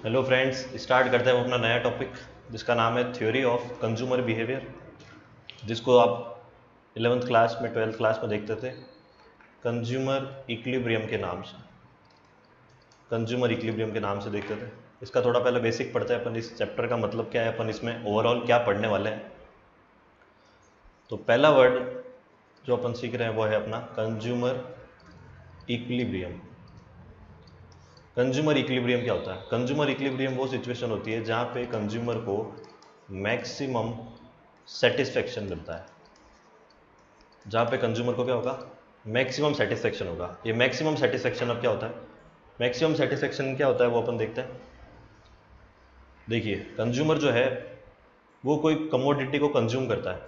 Hello friends, start करते हैं हम अपना नया टॉपिक जिसका नाम है थ्योरी ऑफ कंज्यूमर बिहेवियर, जिसको आप 11th क्लास में 12th क्लास में देखते थे कंज्यूमर इक्विलिब्रियम के नाम से। कंज्यूमर इक्विलिब्रियम के नाम से देखते थे। इसका थोड़ा पहले बेसिक पढ़ते हैं अपन, इस चैप्टर का मतलब क्या है, अपन इसमें ओवरऑल क्या पढ़ने वाले हैं। तो पहला वर्ड जो अपन सीख रहे हैं वो है अपना कंज्यूमर इक्विलिब्रियम। कंज्यूमर इक्विलिब्रियम क्या होता है? कंज्यूमर इक्विलिब्रियम वो सिचुएशन होती है जहाँ पे कंज्यूमर को मैक्सिमम सेटिस्फेक्शन मिलता है। जहाँ पे कंज्यूमर को क्या होगा? मैक्सिमम सेटिस्फेक्शन होगा। ये मैक्सिमम सेटिस्फेक्शन अब क्या होता है? मैक्सिमम सेटिस्फेक्शन क्या होता है वो अपन देखते हैं। देखिए, कंज्यूमर जो है वो कोई कमोडिटी को कंज्यूम करता है।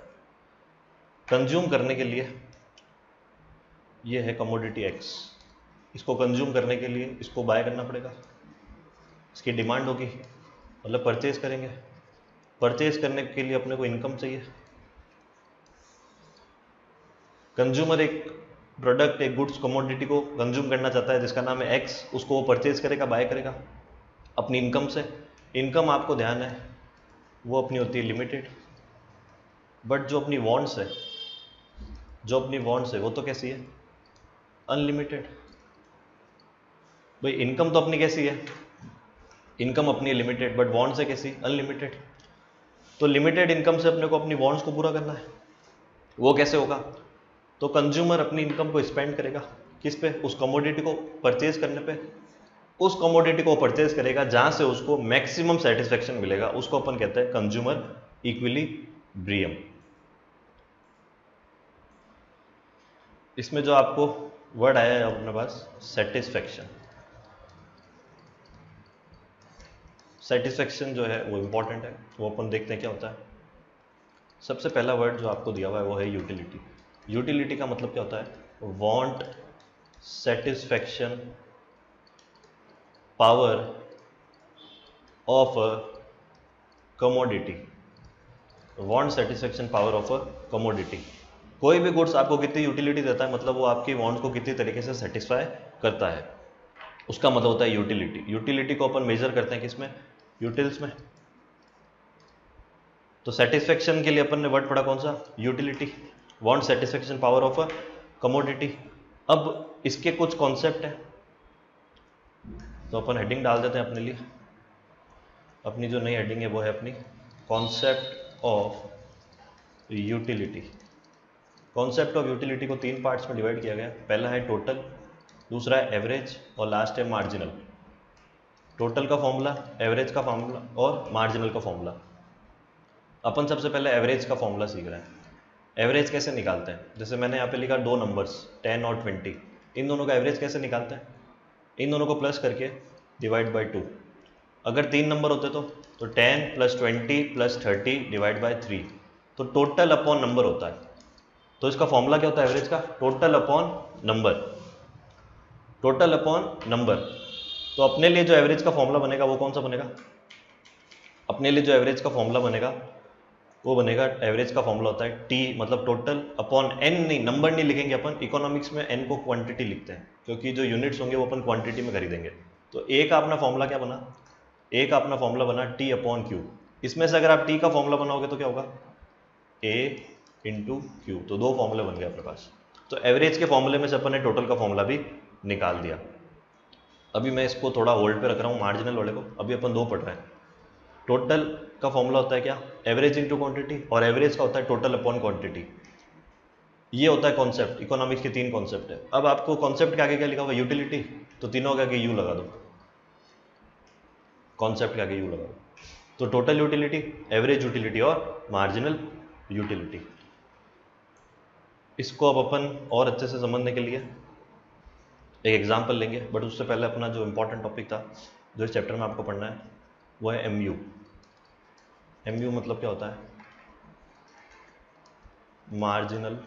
कंज्यूम करने के लिए ये है कमोडिटी एक्स, इसको कंज्यूम करने के लिए इसको बाय करना पड़ेगा, इसकी डिमांड होगी, मतलब परचेज करेंगे। परचेज करने के लिए अपने को इनकम चाहिए। कंज्यूमर एक प्रोडक्ट, एक गुड्स, कमोडिटी को कंज्यूम करना चाहता है जिसका नाम है एक्स, उसको वो परचेज करेगा, बाय करेगा अपनी इनकम से। इनकम आपको ध्यान है वो अपनी होती है लिमिटेड, बट जो अपनी वांट्स है, जो अपनी वांट्स है वो तो कैसी है? अनलिमिटेड। भाई इनकम तो अपनी कैसी है? इनकम अपनी है लिमिटेड, बट वांट्स है कैसी? अनलिमिटेड। तो लिमिटेड इनकम से अपने को अपनी वांट्स को पूरा करना है। वो कैसे होगा? तो कंज्यूमर अपनी इनकम को स्पेंड करेगा किस पे? उस कमोडिटी को परचेज करने पे। उस कमोडिटी को परचेज करेगा जहां से उसको मैक्सिमम सेटिस्फेक्शन मिलेगा, उसको अपन कहते हैं कंज्यूमर इक्विलिब्रियम। इसमें जो आपको वर्ड आया है अपने पास, सेटिस्फेक्शन। सेटिस्फेक्शन जो है वो इंपॉर्टेंट है, वो अपन देखते हैं क्या होता है। सबसे पहला वर्ड जो आपको दिया हुआ है वो है यूटिलिटी। यूटिलिटी का मतलब क्या होता है? Want, satisfaction, power of a commodity. Want, satisfaction, power of a commodity. कोई भी गुड्स आपको कितनी यूटिलिटी देता है, मतलब वो आपकी वांट्स को कितनी तरीके से सेटिस्फाई करता है, उसका मतलब होता है यूटिलिटी। यूटिलिटी को अपन मेजर करते हैं किसमें? यूटिल्स में। तो सेटिस्फेक्शन के लिए अपन ने वर्ड पढ़ा कौन सा? Utility. Want, satisfaction, power of a commodity. अब इसके कुछ कॉन्सेप्ट हैं, तो अपन हेडिंग डाल देते हैं अपने लिए। अपनी जो नई हेडिंग है वो है अपनी concept of utility. Concept of utility को 3 पार्ट्स में डिवाइड किया गया। पहला है टोटल, दूसरा है एवरेज और लास्ट है मार्जिनल। टोटल का फॉर्मूला, एवरेज का फॉर्मूला और मार्जिनल का फॉर्मूला। अपन सबसे पहले एवरेज का फॉर्मूला सीख रहे हैं। एवरेज कैसे निकालते हैं? जैसे मैंने यहाँ पे लिखा दो नंबर्स 10 और 20, इन दोनों का एवरेज कैसे निकालते हैं? इन दोनों को प्लस करके डिवाइड बाई 2। अगर 3 नंबर होते तो 10 + 20 + 30 डिवाइड बाई 3, तो टोटल अपॉन नंबर होता है। तो इसका फॉर्मूला क्या होता है एवरेज का? Total upon number. Total upon number. तो अपने लिए जो एवरेज का फॉर्मूला बनेगा वो कौन सा बनेगा? अपने लिए जो एवरेज का फॉर्मूला बनेगा वो बनेगा, एवरेज का फॉर्मूला होता है टी, मतलब टोटल अपॉन एन। नहीं, नंबर नहीं लिखेंगे अपन, इकोनॉमिक्स में एन को क्वांटिटी लिखते हैं, क्योंकि जो यूनिट्स होंगे वो अपन क्वांटिटी में खरीदेंगे। तो ए का अपना फॉर्मूला क्या बना? ए का अपना फॉर्मूला बना टी अपॉन क्यू। इसमें से अगर आप टी का फॉर्मूला बनाओगे तो क्या होगा? ए इंटू क्यू। तो दो फॉर्मूले बन गए अपने पास। तो एवरेज के फॉर्मूले में से अपन ने टोटल का फॉर्मूला भी निकाल दिया। अभी मैं इसको थोड़ा होल्ड पे रख रहा हूँ, मार्जिनल वाले को। अभी अपन दो पढ़ रहे हैं। टोटल का फॉर्मूला होता है क्या? एवरेज इंटू क्वांटिटी, और एवरेज का होता है टोटल अपॉन क्वांटिटी। ये होता है कॉन्सेप्ट। इकोनॉमिक्स के 3 कॉन्सेप्ट है। अब आपको कॉन्सेप्ट के आगे क्या लिखा हुआ? यूटिलिटी। तो तीनों के आगे यू लगा दो, कॉन्सेप्ट के आगे यू लगा दो। तो टोटल यूटिलिटी, एवरेज यूटिलिटी और मार्जिनल यूटिलिटी। इसको अब अपन और अच्छे से समझने के लिए एक एग्जाम्पल लेंगे, बट उससे पहले अपना जो इंपॉर्टेंट टॉपिक था जो इस चैप्टर में आपको पढ़ना है वो है एम यू। एम यू मतलब क्या होता है? Marginal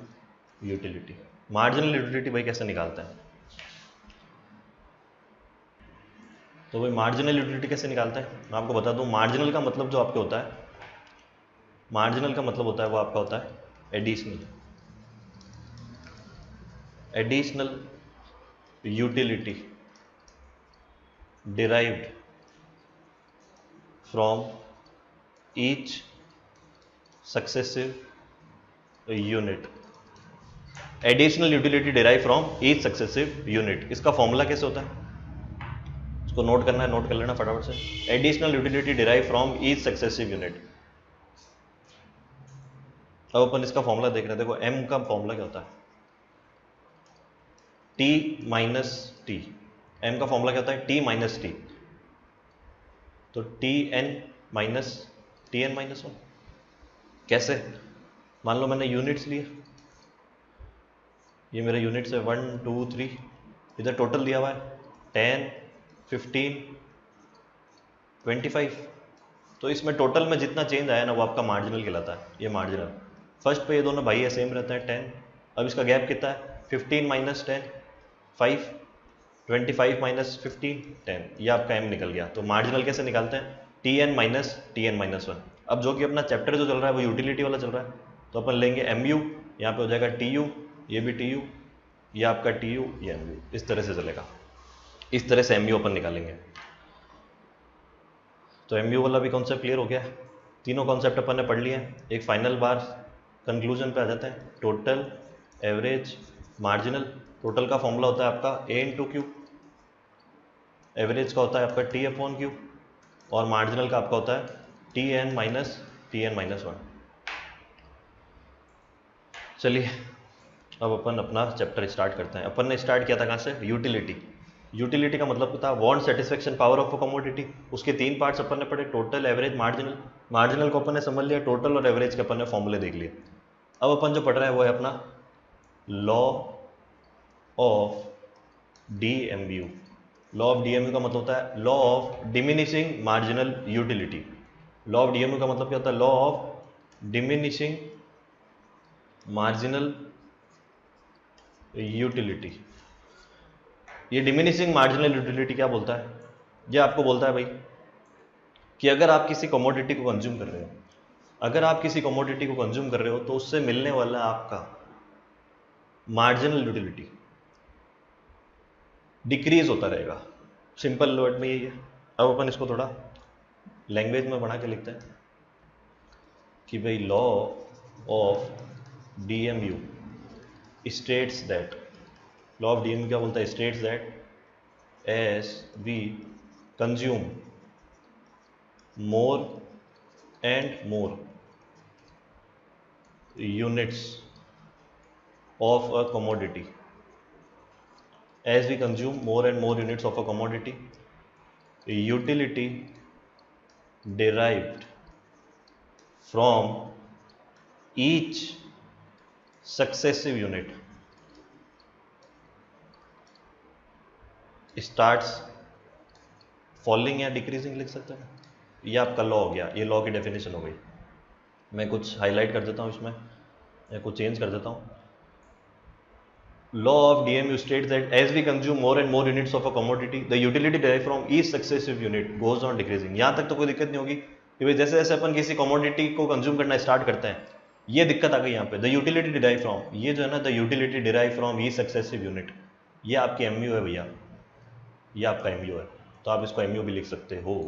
utility. मार्जिनल यूटिलिटी भाई कैसे निकालते हैं? तो भाई मार्जिनल यूटिलिटी कैसे निकालते हैं मैं आपको बता दूं। मार्जिनल का मतलब जो आपके होता है, मार्जिनल का मतलब होता है वो आपका होता है additional. Additional utility derived from each successive unit, additional utility derive from each successive unit. इसका फॉर्मूला कैसे होता है, इसको नोट करना है, नोट कर लेना फटाफट से। Additional utility derive from each successive unit. अब अपन इसका फॉर्मूला देख रहे हैं। देखो एम का फॉर्मूला क्या होता है, टी माइनस टी। एम का फॉर्मूला क्या होता है, टी माइनस टी। तो टी एन माइनस वन। कैसे, मान लो मैंने यूनिट्स लिए, ये मेरे यूनिट्स है 1 2 3, इधर टोटल दिया हुआ है 10 15 25। तो इसमें टोटल में जितना चेंज आया ना वो आपका मार्जिनल कहलाता है, ये मार्जिनल। फर्स्ट पे ये दोनों भाई है सेम रहता है 10, अब इसका गैप कितना है 15 माइनस 10 5, 25 माइनस 15 10, ये आपका एम निकल गया। तो मार्जिनल कैसे निकालते हैं, टी एन माइनस वन। अब जो कि अपना चैप्टर जो चल रहा है वो यूटिलिटी वाला चल रहा है, तो अपन लेंगे एम यू, यहाँ पे हो जाएगा टी यू, ये भी टी यू, ये आपका टी यू, ये एम यू, इस तरह से चलेगा। इस तरह से एम यू अपन निकालेंगे। तो एम यू वाला भी कॉन्सेप्ट क्लियर हो गया है। तीनों कॉन्सेप्ट अपन ने पढ़ लिए हैं। एक फाइनल बार कंक्लूजन पे आ जाते हैं, टोटल एवरेज मार्जिनल। टोटल का फॉर्मूला होता है आपका ए इंटू क्यू, एवरेज का होता है आपका टी अपॉन क्यू, और मार्जिनल का आपका होता है टी एन माइनस वन। चलिए अब अपन अपना चैप्टर स्टार्ट करते हैं। अपन ने स्टार्ट किया था कहाँ से, यूटिलिटी। यूटिलिटी का मतलब था want, satisfaction, power of a commodity. उसके तीन पार्ट्स अपन ने पढ़े, टोटल एवरेज मार्जिनल। मार्जिनल को अपन ने समझ लिया, टोटल और एवरेज के अपन ने फॉर्मूले देख लिए। अब अपन जो पढ़ रहे हैं वो है अपना law of D M U. Law of D M U का मतलब होता है law of diminishing marginal utility. Law of D M U का मतलब क्या होता है, law of diminishing marginal utility. ये डिमिनिशिंग मार्जिनल यूटिलिटी क्या बोलता है, ये आपको बोलता है भाई कि अगर आप किसी कमोडिटी को कंज्यूम कर रहे हो, अगर आप किसी कमोडिटी को कंज्यूम कर रहे हो तो उससे मिलने वाला आपका मार्जिनल यूटिलिटी डिक्रीज होता रहेगा। सिंपल वर्ड में यही है। अब अपन इसको थोड़ा लैंग्वेज में बना के लिखते हैं कि भाई law of D M U states that, law of D M U क्या बोलता है, states that as we consume more and more units of a commodity, as we consume more and more units of a commodity, utility derived from each successive unit starts falling या decreasing लिख सकते हैं। ये आपका law हो गया, ये law की डेफिनेशन हो गई। मैं कुछ हाईलाइट कर देता हूँ इसमें या कुछ चेंज कर देता हूँ। Law of DMU states that as we consume more and more units of a commodity the utility derived from each successive unit goes on decreasing. यहाँ तक तो कोई दिक्कत नहीं होगी कि भाई जैसे जैसे अपन किसी कमोडिटी को कंज्यूम करना स्टार्ट करते हैं, ये दिक्कत आ गई यहाँ पे। द यूटिलिटी डिराइव फ्रॉम, ये जो है ना, the utility derive from each successive unit, ये आपकी एमयू है भैया, ये आपका एमयू है। तो आप इसको एमयू भी लिख सकते हो।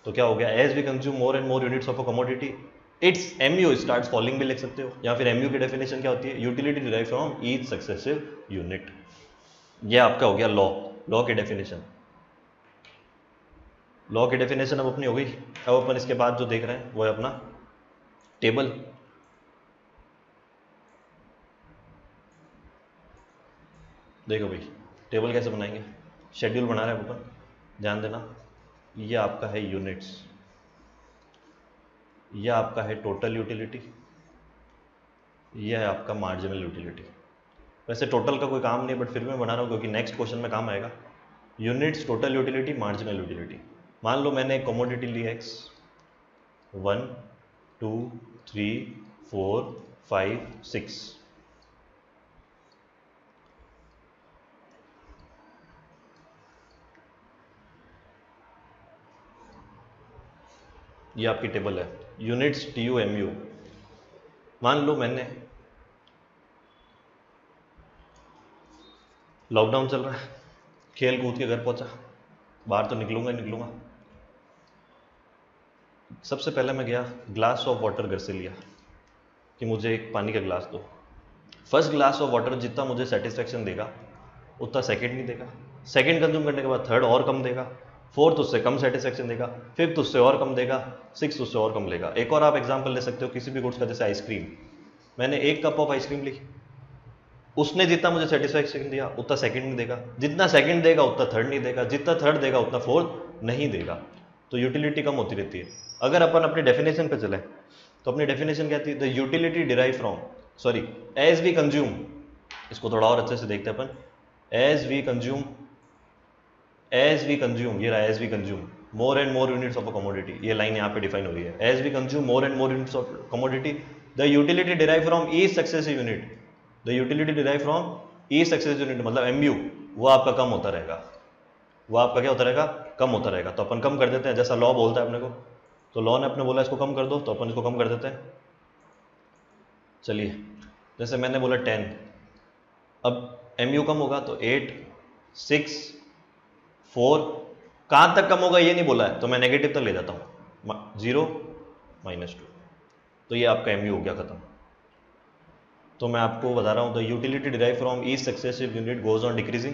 तो क्या हो गया, as we consume more and more units of a commodity its MU starts falling भी लिख सकते हो। या फिर एमयू की डेफिनेशन क्या होती है, utility derive from each successive unit. ये आपका हो गया लॉ, लॉ की डेफिनेशन। लॉ की डेफिनेशन अब अपनी हो गई। अब अपन इसके बाद जो देख रहे हैं वो है अपना टेबल। देखो भाई टेबल कैसे बनाएंगे, शेड्यूल बना रहे हैं अपन, ध्यान देना। ये आपका है यूनिट्स, ये आपका है टोटल यूटिलिटी, ये है आपका मार्जिनल यूटिलिटी। वैसे टोटल का कोई काम नहीं बट फिर मैं बना रहा हूँ क्योंकि नेक्स्ट क्वेश्चन में काम आएगा। Units, total utility, marginal utility. मान लो मैंने एक कमोडिटी ली एक्स, 1 2 3 4 5 6, ये आपकी टेबल है units T U M U. मान लो मैंने, लॉकडाउन चल रहा है, खेल कूद के घर पहुंचा, बाहर तो निकलूंगा ही निकलूंगा। सबसे पहले मैं गया ग्लास ऑफ वाटर घर से लिया कि मुझे एक पानी का ग्लास दो। फर्स्ट ग्लास ऑफ वाटर जितना मुझे सेटिस्फेक्शन देगा उतना सेकंड नहीं देगा, सेकंड कंज्यूम करने के बाद थर्ड और कम देगा, फोर्थ उससे कम सेटिस्फेक्शन देगा, फिफ्थ उससे और कम देगा, सिक्स उससे और कम लेगा। एक और आप एग्जांपल ले सकते हो किसी भी गुड्स का, जैसे आइसक्रीम। मैंने एक कप ऑफ आइसक्रीम ली, उसने जितना मुझे सेटिस्फेक्शन दिया उतना सेकंड नहीं देगा, जितना सेकंड देगा उतना थर्ड नहीं देगा, जितना थर्ड देगा उतना फोर्थ नहीं देगा। तो यूटिलिटी कम होती रहती है। अगर अपन अपनी डेफिनेशन पे चले तो अपनी डेफिनेशन क्या थी? The utility derive from, sorry, as we consume, इसको थोड़ा और अच्छे से देखते हैं अपन। एज वी कंज्यूम, ये रहा as we consume more and more units of a commodity, ये लाइन यहाँ पे डिफाइन हो रही है। As we consume more and more units of commodity, the utility derive from each successive unit, the utility derive from each successive unit, मतलब MU, वो आपका कम होता रहेगा, वो आपका क्या होता रहेगा? कम होता रहेगा। तो अपन कम कर देते हैं, जैसा लॉ बोलता है अपने को, तो लॉ ने अपने बोला इसको कम कर दो, तो अपन इसको कम कर देते हैं। चलिए, जैसे मैंने बोला 10, अब एमयू कम होगा तो 8, 6, 4, कहाँ तक कम होगा ये नहीं बोला है, तो मैं नेगेटिव तक ले जाता हूँ, 0, -2, तो ये आपका एमयू हो गया खत्म। तो मैं आपको बता रहा हूँ, the utility derive from each successive unit goes on decreasing.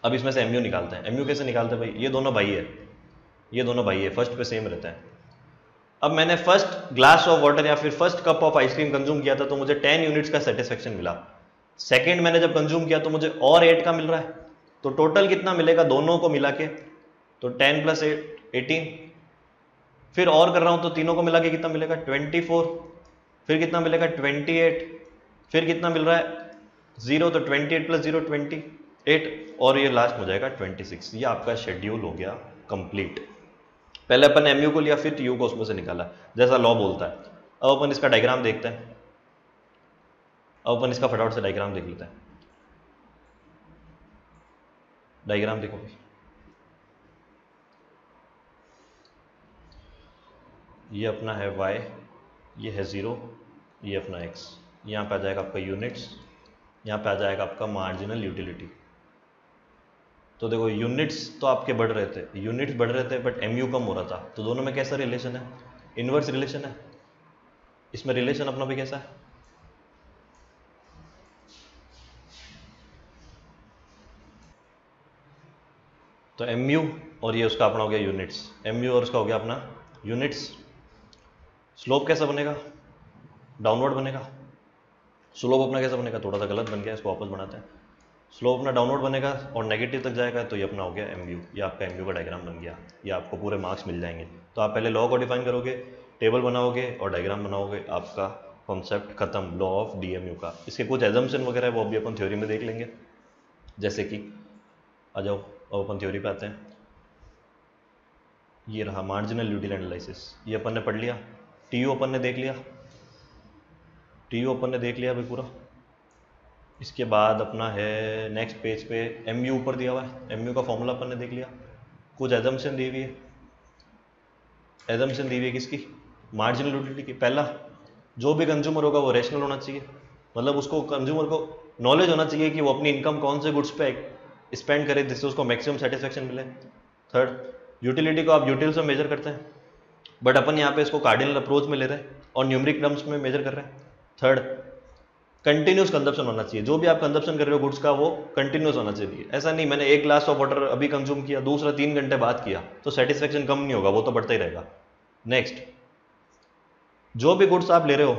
अब इसमें से एमयू निकालते हैं। एमयू कैसे निकालते हैं भाई? ये दोनों भाई है, ये दोनों भाई है, फर्स्ट पे सेम रहता है। अब मैंने फर्स्ट ग्लास ऑफ वाटर या फिर first cup of ice cream consume किया था तो मुझे 10 यूनिट्स का सेटिस्फेक्शन मिला। सेकेंड मैंने जब कंज्यूम किया तो मुझे और 8 का मिल रहा है, तो टोटल कितना मिलेगा दोनों को मिला के? तो 10 + 8 18, फिर और कर रहा हूं तो तीनों को मिला के कितना मिलेगा? 24, फिर कितना मिलेगा? 28, फिर कितना मिल रहा है? 0, तो 28 + 0 28, और ये लास्ट हो जाएगा 26। ये आपका शेड्यूल हो गया कंप्लीट। पहले अपन एमयू को लिया, फिर टीयू को उसमें से निकाला, जैसा लॉ बोलता है। अब अपन इसका डायग्राम देखते हैं, अब अपन इसका फटाफट से डायग्राम देख लेते हैं। डायग्राम देखो भाई, ये अपना है y, ये है 0, ये अपना x, यहाँ पे आ जाएगा आपका यूनिट्स, यहाँ पे आ जाएगा आपका मार्जिनल यूटिलिटी। तो देखो यूनिट्स तो आपके बढ़ रहे थे, यूनिट्स बढ़ रहे थे, बट एमयू कम हो रहा था। तो दोनों में कैसा रिलेशन है? इनवर्स रिलेशन है। इसमें रिलेशन अपना भी कैसा है? तो एमयू और ये उसका अपना हो गया यूनिट्स, एमयू और उसका हो गया अपना यूनिट्स। स्लोप कैसा बनेगा? डाउनवर्ड बनेगा। स्लोप अपना कैसा बनेगा? थोड़ा सा गलत बन गया, इसको वापस बनाते हैं। स्लोप अपना डाउनवर्ड बनेगा और नेगेटिव तक जाएगा, तो ये अपना हो गया एमयू, ये आपका एमयू का डायग्राम बन गया। ये आपको पूरे मार्क्स मिल जाएंगे। तो आप पहले लॉ को डिफाइन करोगे, टेबल बनाओगे और डायग्राम बनाओगे, आपका कॉन्सेप्ट खत्म लॉ ऑफ डीएमयू का। इसके कुछ एजम्पशन वगैरह है वो अभी अपन थ्योरी में देख लेंगे। जैसे कि आ जाओ, अब अपन थ्योरी पे आते हैं। ये रहा मार्जिनल यूटिलिटी एनालिसिस, ये अपन ने पढ़ लिया। टीयू अपन ने देख लिया, टीयू अपन ने देख लिया भाई पूरा। इसके बाद अपना है नेक्स्ट पेज पे एमयू ऊपर दिया हुआ है, एमयू का फॉर्मूला अपन ने देख लिया। कुछ एजम्पशन दी हुई है, एजम्पशन दी हुई है किसकी? मार्जिनल यूटिलिटी की। पहला, जो भी कंज्यूमर होगा वो रेशनल होना चाहिए, मतलब उसको कंज्यूमर को नॉलेज होना चाहिए कि वो अपनी इनकम कौन से गुड्स पे स्पेंड करे जिससे उसको मैक्सिमम सेटिस्फेक्शन मिले। थर्ड, यूटिलिटी को आप यूटिल से मेजर करते हैं, बट अपन यहाँ पे इसको कार्डिनल अप्रोच में ले रहे हैं और न्यूमरिक टर्म्स में मेजर कर रहे हैं। थर्ड, कंटिन्यूस कंजप्शन होना चाहिए, जो भी आप कंजप्शन कर रहे हो गुड्स का वो कंटिन्यूस होना चाहिए। ऐसा नहीं मैंने एक ग्लास ऑफ वाटर अभी कंज्यूम किया, दूसरा 3 घंटे बाद किया, तो सेटिस्फेक्शन कम नहीं होगा, वो तो बढ़ता ही रहेगा। नेक्स्ट, जो भी गुड्स आप ले रहे हो,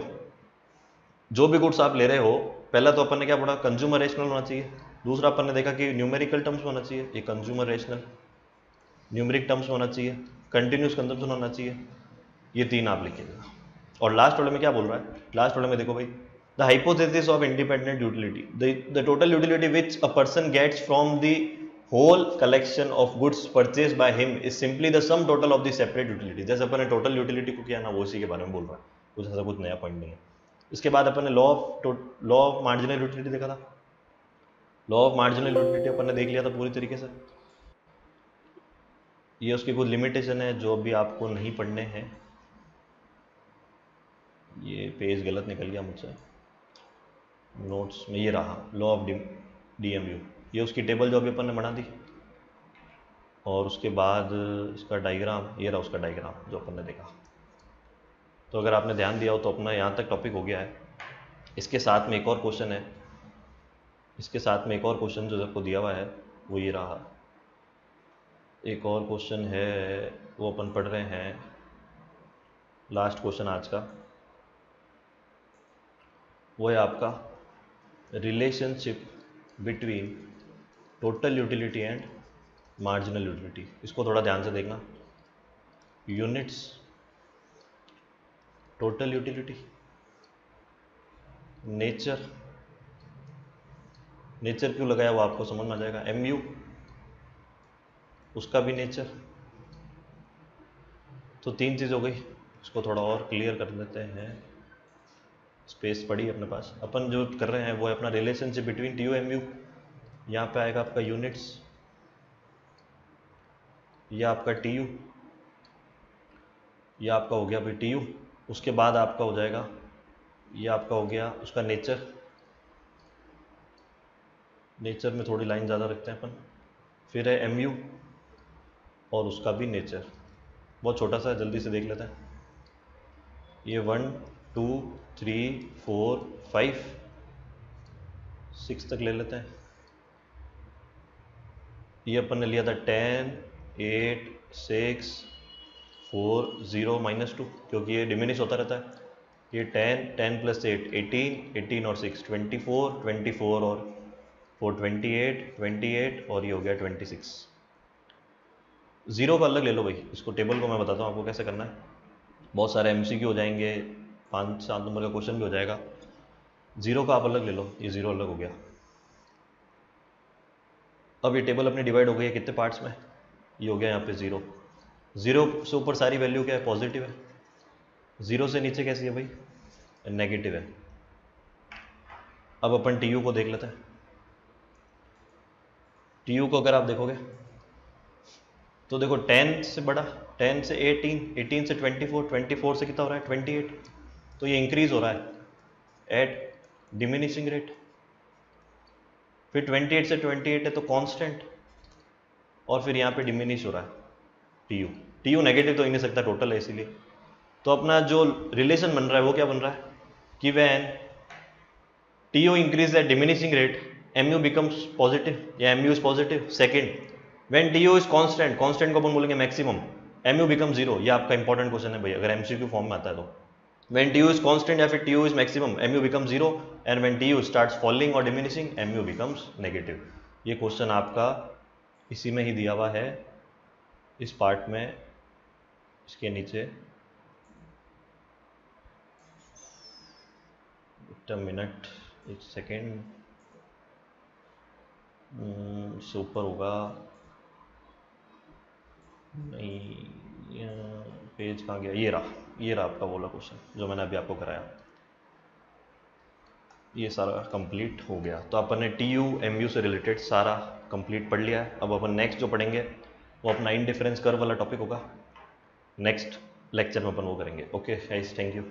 जो भी गुड्स आप ले रहे हो, पहला तो अपन ने क्या पढ़ा? कंज्यूमर रेशनल होना चाहिए। दूसरा अपन ने देखा कि न्यूमेरिकल टर्म्स में होना चाहिए, ये कंज्यूमर रेशनल न्यूमेरिक टर्म्स में होना चाहिए, कंटिन्यूस कंजप्शन होना चाहिए। ये 3 आप लिखिएगा। और लास्ट वाले में क्या बोल रहा है? लास्ट वाले में देखो भाई, the hypothesis of independent utility, the total utility which a person gets from the whole collection of goods purchase by him is simply the sum total of the separate utility. जैसे अपन ने total utility को किया ना, वो इसी के बारे में बोल रहा है, कुछ ऐसा कुछ नया पॉइंट नहीं है। इसके बाद अपन ने लॉ ऑफ मार्जिनल यूटिलिटी देखा था। लॉ ऑफ मार्जिनल यूटिलिटी अपन ने देख लिया था पूरी तरीके से। ये उसकी कुछ लिमिटेशन है जो भी आपको नहीं पढ़ने हैं। ये पेज गलत निकल गया मुझसे नोट्स में, ये रहा लॉ ऑफ डीएमयू, ये उसकी टेबल जो अभी अपन ने बना दी। और उसके बाद इसका डायग्राम, ये रहा उसका डायग्राम जो अपन ने देखा। तो अगर आपने ध्यान दिया हो तो अपना यहाँ तक टॉपिक हो गया है। इसके साथ में एक और क्वेश्चन है, इसके साथ में एक और क्वेश्चन जो आपको दिया हुआ है वो ये रहा। एक और क्वेश्चन है वो अपन पढ़ रहे हैं, लास्ट क्वेश्चन आज का, वो है आपका relationship between total utility and marginal utility. इसको थोड़ा ध्यान से देखना। Units, total utility, nature, nature क्यों लगाया वो आपको समझ में आ जाएगा। MU, उसका भी नेचर। तो 3 चीज़ हो गई। इसको थोड़ा और क्लियर कर देते हैं, स्पेस पड़ी अपने पास। अपन जो कर रहे हैं वो है अपना रिलेशनशिप बिटवीन TU MU। यहाँ पे आएगा आपका यूनिट्स, यह आपका TU, यह आपका हो गया भाई TU। उसके बाद आपका हो जाएगा, ये आपका हो गया उसका नेचर। नेचर में थोड़ी लाइन ज़्यादा रखते हैं अपन। फिर है MU और उसका भी नेचर। बहुत छोटा सा है, जल्दी से देख लेते हैं। ये 1 2 3 4 5 6 तक ले लेते हैं। ये अपन ने लिया था 10 8 6 4 0 -2, क्योंकि ये डिमिनिश होता रहता है। ये 10 10 + 8 18 18 और 6 24 24 और 4 28 28 और ये हो गया 26। ज़ीरो का अलग ले लो भाई। इसको टेबल को मैं बताता हूँ आपको कैसे करना है। बहुत सारे MCQ हो जाएंगे, 5-7 नंबर का क्वेश्चन भी हो जाएगा। ज़ीरो का आप अलग ले लो, ये ज़ीरो अलग हो गया। अब ये टेबल अपनी डिवाइड हो गई है कितने पार्ट्स में, ये हो गया यहाँ पे ज़ीरो। ज़ीरो से ऊपर सारी वैल्यू क्या है, पॉजिटिव है। ज़ीरो से नीचे कैसी है भाई, नेगेटिव है। अब अपन TU को देख लेते हैं। TU को अगर आप देखोगे तो देखो 10 से बड़ा, 10 से 18, 18 से 24, 24 से कितना हो रहा है 28। तो ये इंक्रीज हो रहा है एट डिमिनिशिंग रेट। फिर 28 से 28 है तो कांस्टेंट, और फिर यहाँ पे डिमिनिश हो रहा है TU। TU नेगेटिव तो ही नहीं सकता, टोटल है इसीलिए। तो अपना जो रिलेशन बन रहा है वो क्या बन रहा है कि when TU increase at diminishing rate MU becomes positive या MU is positive. Second, when TU is constant, constant को अपन बोलेंगे मैक्सिमम, MU बिकम जीरो। ये आपका इंपॉर्टेंट क्वेश्चन है भाई, अगर MCQ फॉर्म में आता है तो। व्हेन TU इज कांस्टेंट या फिर TU is maximum, MU become zero, and when TU starts falling और डिमिनिशिंग, MU बिकम्स नेगेटिव। ये क्वेश्चन आपका इसी में ही दिया हुआ है, इस पार्ट में, इसके नीचे। मिनट, एक सेकेंड, इससे ऊपर होगा नहीं, पेज कहाँ गया, ये रहा, ये रहा आपका बोला क्वेश्चन जो मैंने अभी आपको कराया। ये सारा कंप्लीट हो गया। तो अपन ने TU MU से रिलेटेड सारा कंप्लीट पढ़ लिया है। अब अपन नेक्स्ट जो पढ़ेंगे वो अपना इंडिफरेंस कर्व वाला टॉपिक होगा। नेक्स्ट लेक्चर में अपन वो करेंगे। Okay guys, thank you.